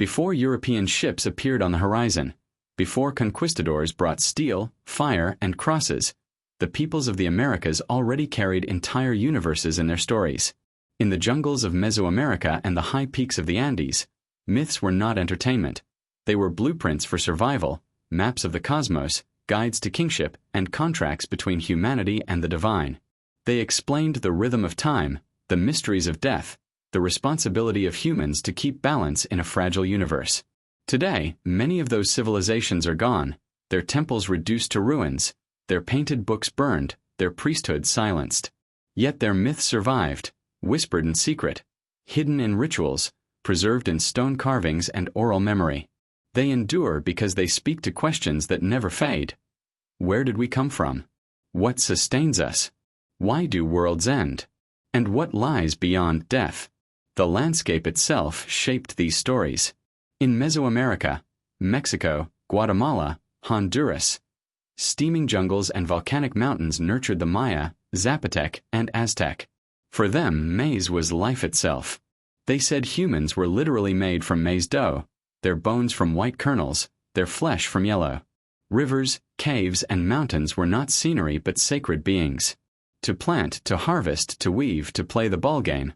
before European ships appeared on the horizon, before conquistadors brought steel, fire, and crosses, the peoples of the Americas already carried entire universes in their stories. In the jungles of Mesoamerica and the high peaks of the Andes, myths were not entertainment. They were blueprints for survival, maps of the cosmos, guides to kingship, and contracts between humanity and the divine. They explained the rhythm of time, the mysteries of death, the responsibility of humans to keep balance in a fragile universe. Today, many of those civilizations are gone, their temples reduced to ruins, their painted books burned, their priesthoods silenced. Yet their myths survived, whispered in secret, hidden in rituals, preserved in stone carvings and oral memory. They endure because they speak to questions that never fade. Where did we come from? What sustains us? Why do worlds end? And what lies beyond death? The landscape itself shaped these stories. In Mesoamerica, Mexico, Guatemala, Honduras, steaming jungles and volcanic mountains nurtured the Maya, Zapotec, and Aztec. For them, maize was life itself. They said humans were literally made from maize dough, their bones from white kernels, their flesh from yellow. Rivers, caves, and mountains were not scenery but sacred beings. To plant, to harvest, to weave, to play the ball game,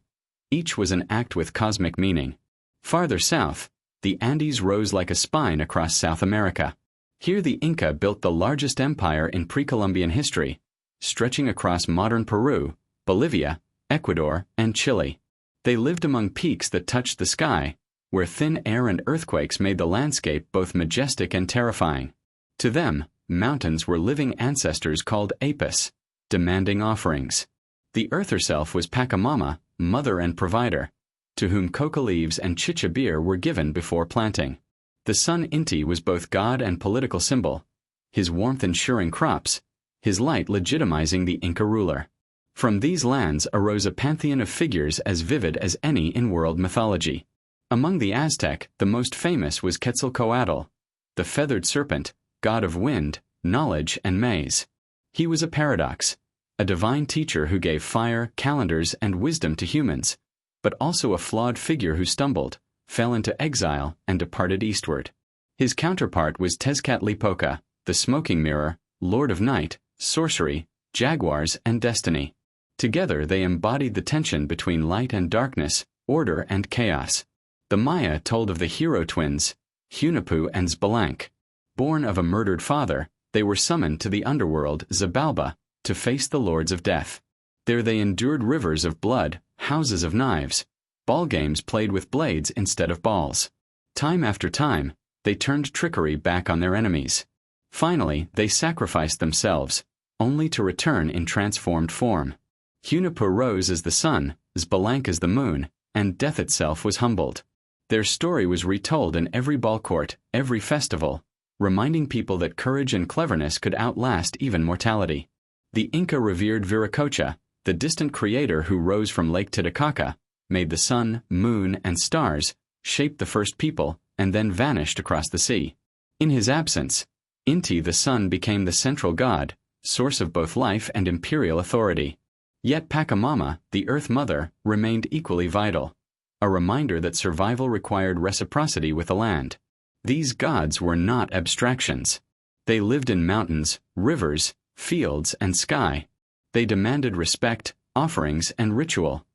each was an act with cosmic meaning. Farther south, the Andes rose like a spine across South America. Here the Inca built the largest empire in pre-Columbian history, stretching across modern Peru, Bolivia, Ecuador, and Chile. They lived among peaks that touched the sky, where thin air and earthquakes made the landscape both majestic and terrifying. To them, mountains were living ancestors called apis, demanding offerings. The earth herself was Pachamama, mother and provider, to whom coca leaves and chicha beer were given before planting. The sun Inti was both god and political symbol, his warmth ensuring crops, his light legitimizing the Inca ruler. From these lands arose a pantheon of figures as vivid as any in world mythology. Among the Aztec, the most famous was Quetzalcoatl, the feathered serpent, god of wind, knowledge, and maize. He was a paradox, a divine teacher who gave fire, calendars, and wisdom to humans, but also a flawed figure who stumbled, fell into exile, and departed eastward. His counterpart was Tezcatlipoca, the smoking mirror, lord of night, sorcery, jaguars, and destiny. Together they embodied the tension between light and darkness, order and chaos. The Maya told of the hero twins, Hunahpu and Xbalanque. Born of a murdered father, they were summoned to the underworld, Xibalba, to face the lords of death. There they endured rivers of blood, houses of knives, ball games played with blades instead of balls. Time after time, they turned trickery back on their enemies. Finally, they sacrificed themselves, only to return in transformed form. Hunahpu rose as the sun, Xbalanque as the moon, and death itself was humbled. Their story was retold in every ball court, every festival, reminding people that courage and cleverness could outlast even mortality. The Inca revered Viracocha, the distant creator who rose from Lake Titicaca, made the sun, moon, and stars, shaped the first people, and then vanished across the sea. In his absence, Inti the sun became the central god, source of both life and imperial authority. Yet Pachamama, the Earth Mother, remained equally vital, a reminder that survival required reciprocity with the land. These gods were not abstractions. They lived in mountains, rivers, fields, and sky. They demanded respect, offerings, and ritual,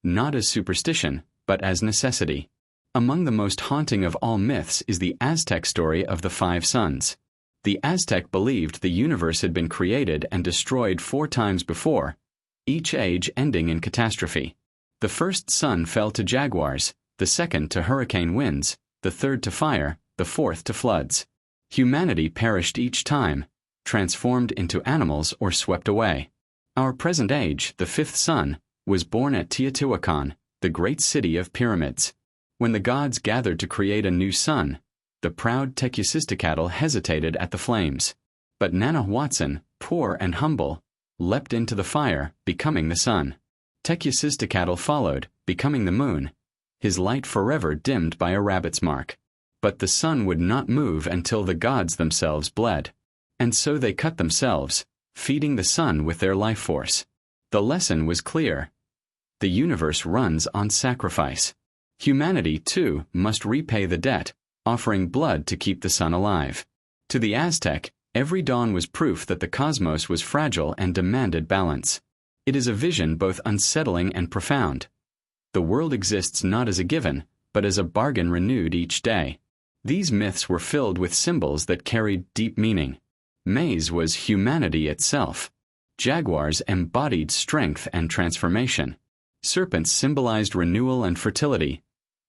not as superstition, but as necessity. Among the most haunting of all myths is the Aztec story of the 5 suns. The Aztec believed the universe had been created and destroyed 4 times before, each age ending in catastrophe. The first sun fell to jaguars, the second to hurricane winds, the third to fire, the fourth to floods. Humanity perished each time, transformed into animals or swept away. Our present age, the 5th sun, was born at Teotihuacan, the great city of pyramids. When the gods gathered to create a new sun, the proud Tequisistecatl hesitated at the flames. But Nanahuatzin, poor and humble, leapt into the fire, becoming the sun. Tequisistecatl followed, becoming the moon, his light forever dimmed by a rabbit's mark. But the sun would not move until the gods themselves bled. And so they cut themselves, feeding the sun with their life force. The lesson was clear. The universe runs on sacrifice. Humanity, too, must repay the debt, offering blood to keep the sun alive. To the Aztec, every dawn was proof that the cosmos was fragile and demanded balance. It is a vision both unsettling and profound. The world exists not as a given, but as a bargain renewed each day. These myths were filled with symbols that carried deep meaning. Maize was humanity itself. Jaguars embodied strength and transformation. Serpents symbolized renewal and fertility,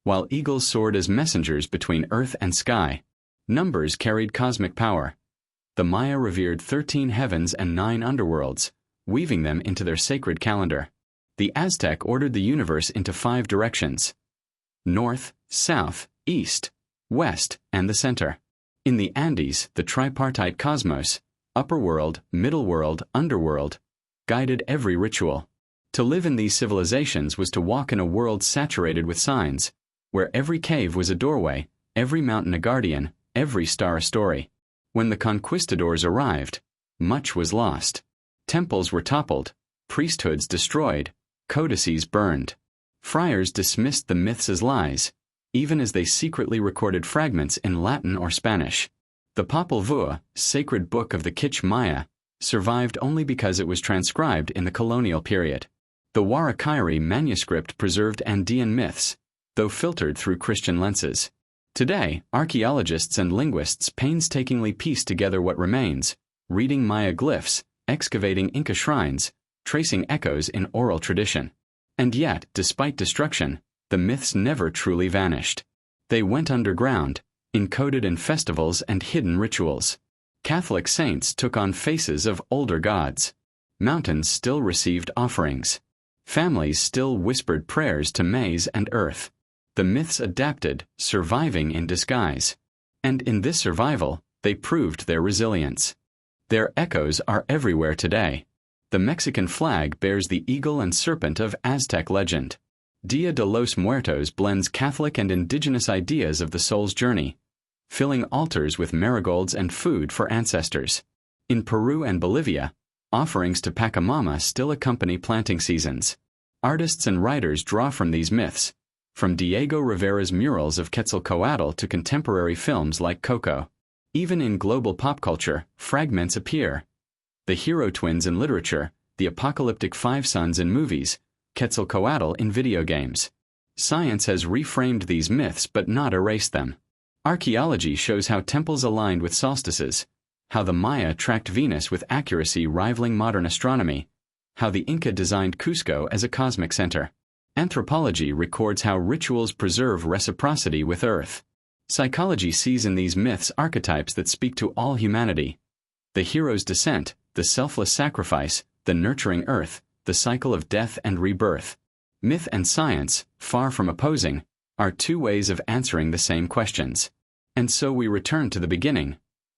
while eagles soared as messengers between earth and sky. Numbers carried cosmic power. The Maya revered 13 heavens and 9 underworlds, weaving them into their sacred calendar. The Aztec ordered the universe into 5 directions: north, south, east, west, and the center. In the Andes, the tripartite cosmos, upper world, middle world, underworld, guided every ritual. To live in these civilizations was to walk in a world saturated with signs, where every cave was a doorway, every mountain a guardian, every star a story. When the conquistadors arrived, much was lost. Temples were toppled, priesthoods destroyed, codices burned. Friars dismissed the myths as lies, even as they secretly recorded fragments in Latin or Spanish. The Popol Vuh, sacred book of the Quiche Maya, survived only because it was transcribed in the colonial period. The Huarachairi manuscript preserved Andean myths, though filtered through Christian lenses. Today, archaeologists and linguists painstakingly piece together what remains, reading Maya glyphs, excavating Inca shrines, tracing echoes in oral tradition. And yet, despite destruction, the myths never truly vanished. They went underground, encoded in festivals and hidden rituals. Catholic saints took on faces of older gods. Mountains still received offerings. Families still whispered prayers to maize and earth. The myths adapted, surviving in disguise. And in this survival, they proved their resilience. Their echoes are everywhere today. The Mexican flag bears the eagle and serpent of Aztec legend. Dia de los Muertos blends Catholic and indigenous ideas of the soul's journey, filling altars with marigolds and food for ancestors. In Peru and Bolivia, offerings to Pachamama still accompany planting seasons. Artists and writers draw from these myths, from Diego Rivera's murals of Quetzalcoatl to contemporary films like Coco. Even in global pop culture, fragments appear. The hero twins in literature, the apocalyptic 5 sons in movies, Quetzalcoatl in video games. Science has reframed these myths but not erased them. Archaeology shows how temples aligned with solstices, how the Maya tracked Venus with accuracy rivaling modern astronomy, how the Inca designed Cusco as a cosmic center. Anthropology records how rituals preserve reciprocity with Earth. Psychology sees in these myths archetypes that speak to all humanity: the hero's descent, the selfless sacrifice, the nurturing Earth, the cycle of death and rebirth. Myth and science, far from opposing, are 2 ways of answering the same questions. And so we return to the beginning.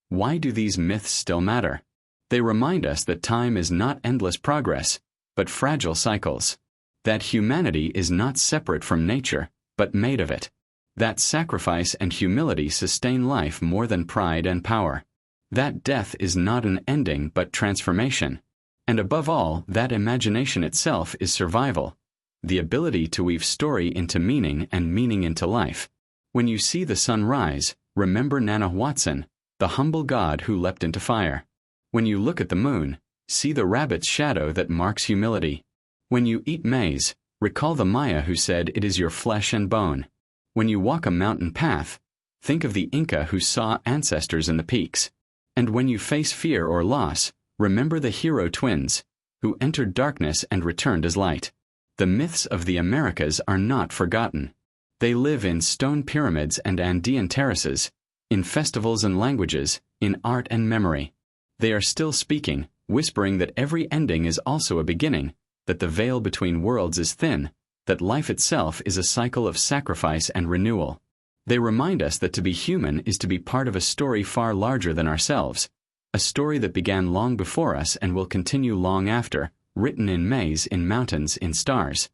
Why do these myths still matter? They remind us that time is not endless progress, but fragile cycles. That humanity is not separate from nature, but made of it. That sacrifice and humility sustain life more than pride and power. That death is not an ending but transformation. And above all, that imagination itself is survival, the ability to weave story into meaning and meaning into life. When you see the sun rise, remember Nana Watson, the humble god who leapt into fire. When you look at the moon, see the rabbit's shadow that marks humility. When you eat maize, recall the Maya who said it is your flesh and bone. When you walk a mountain path, think of the Inca who saw ancestors in the peaks. And when you face fear or loss, remember the hero twins, who entered darkness and returned as light. The myths of the Americas are not forgotten. They live in stone pyramids and Andean terraces, in festivals and languages, in art and memory. They are still speaking, whispering that every ending is also a beginning, that the veil between worlds is thin, that life itself is a cycle of sacrifice and renewal. They remind us that to be human is to be part of a story far larger than ourselves, a story that began long before us and will continue long after, written in maize, in mountains, in stars.